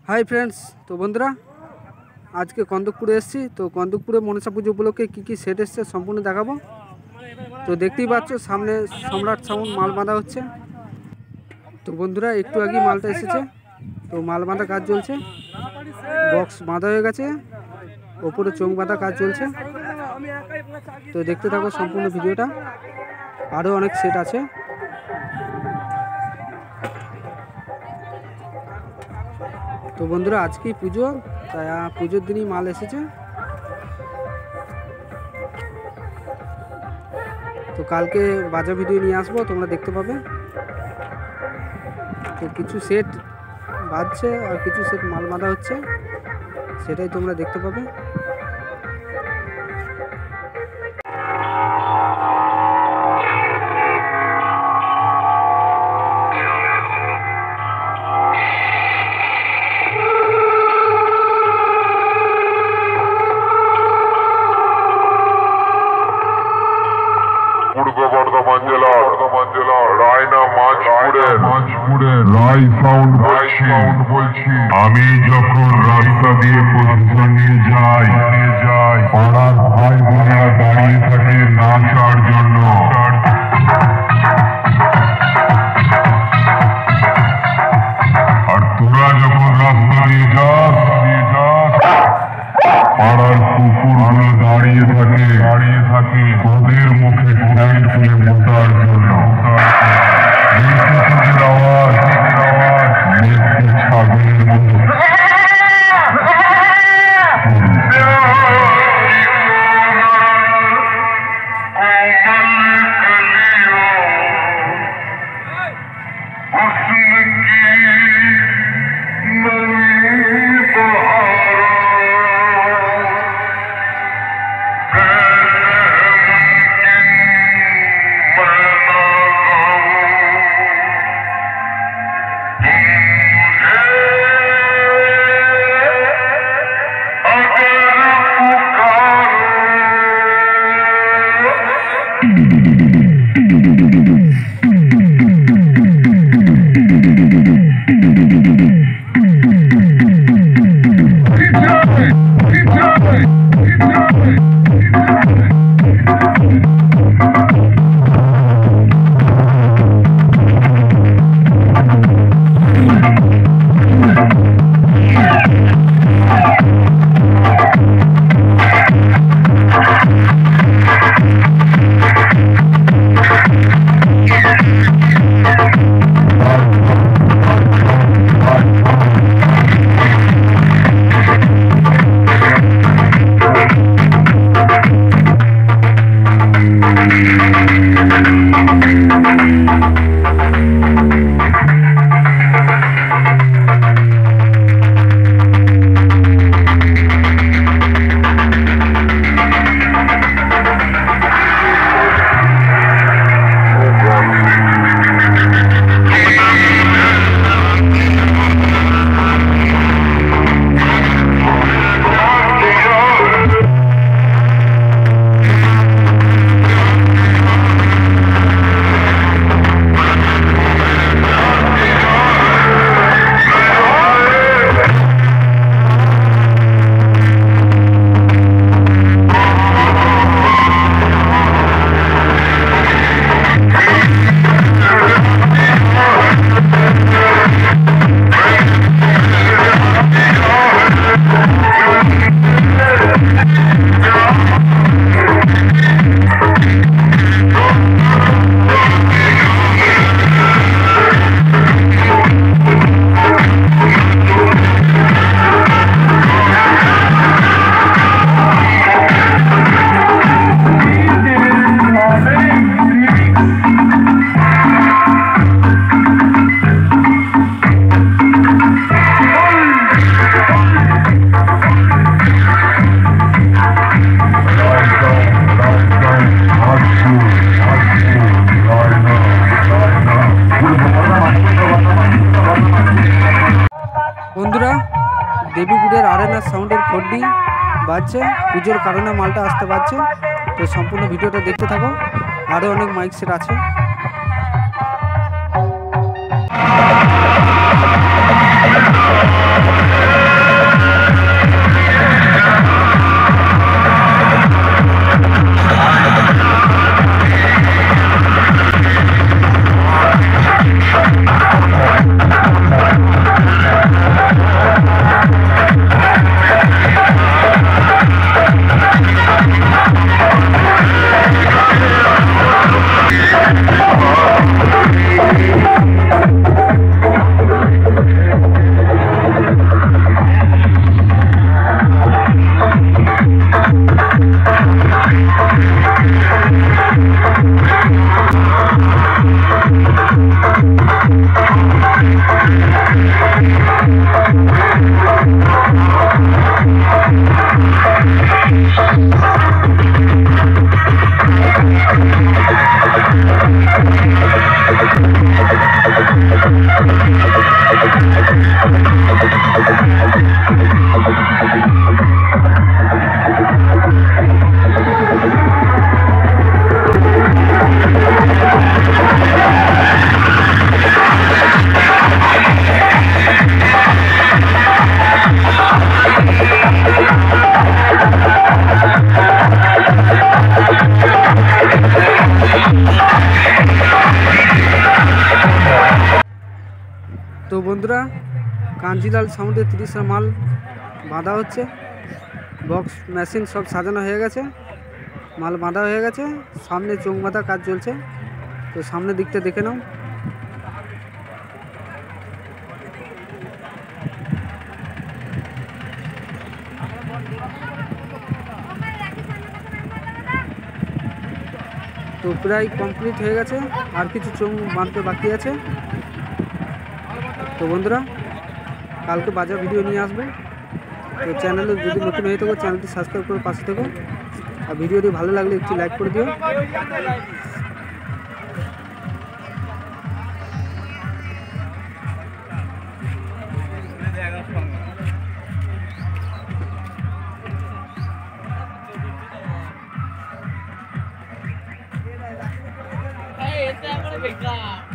Hi friends, तो बंधुरा आज के कन्दकपुरे एसेছি। तो कन्दकपुरे मनसा पुजो उपलक्षे की सेट एसेছে सम्पूर्ण देखाबो। तो देखतेই পাচ্ছ सामने सम्राट साउंड माल बाँधा হচ্ছে। तो बंधुरा एकटू आगे मालटा एसेছে, तो माल बाँधा काज चलছে, बक्स बाँधा হয়ে গেছে, উপরে চোঙ বাঁধা কাজ চলছে। তো দেখতে থাকো সম্পূর্ণ ভিডিওটা, আরও অনেক সেট আছে। तो बंधुरा आज की पुजो ताई पुजोर दिन ही माल एसेছে। तो कल के बाजा भिडियो निये आसबो, तोमरा देखते पाबे। तो किछु सेट बाजছে और किछु सेट माल बाँधा হচ্ছে, সেটাই তোমরা দেখতে পাবে। পূর্ব বর্ধমান জেলার রায়না মাঝপুরে রাই সাউন্ড বলছি। আমি যখন রাস্তা দিয়ে পজিশন নিয়ে যাই পাড়ার ভাই বোনেরা দাঁড়িয়ে থাকে নাচার জন্য। আর তোরা যখন রাস্তা দিয়ে যাস পাড়ার কুকুরগুলো দাঁড়িয়ে থাকে তোদের মুখে স্ট্যান্ড খুলে মোটার জন্য। আওয়াজ ছাগলের মতো দেবীপুরের আরেনা সাউন্ডের 4D বাজছে, পুজোর কারণে মালটা আসতে পারছে। তো সম্পূর্ণ ভিডিওটা দেখতে থাকো, আরও অনেক মাইক সেট আছে। Thank you. বন্ধুরা কাঞ্জিলাল সাউন্ডে 30 মাল বাঁধা হচ্ছে, বক্স মেশিন সব সাজানো হয়ে গেছে, মাল বাঁধা হয়ে গেছে, সামনে চোখ বাঁধা কাজ চলছে। তো সামনের দিকটা দেখে নাও। তো প্রায় কমপ্লিট হয়ে গেছে, আর কিছু চোখ বাঁধতে বাকি আছে। তো বন্ধুরা কালকে বাজার ভিডিও নিয়ে আসবো। তো চ্যানেলে যদি নতুন হয়ে থাকো চ্যানেলটি সাবস্ক্রাইব করে পাশে থেকো, আর ভিডিওটি ভালো লাগলে একটি লাইক করে দিও। Hey, it's that one big guy.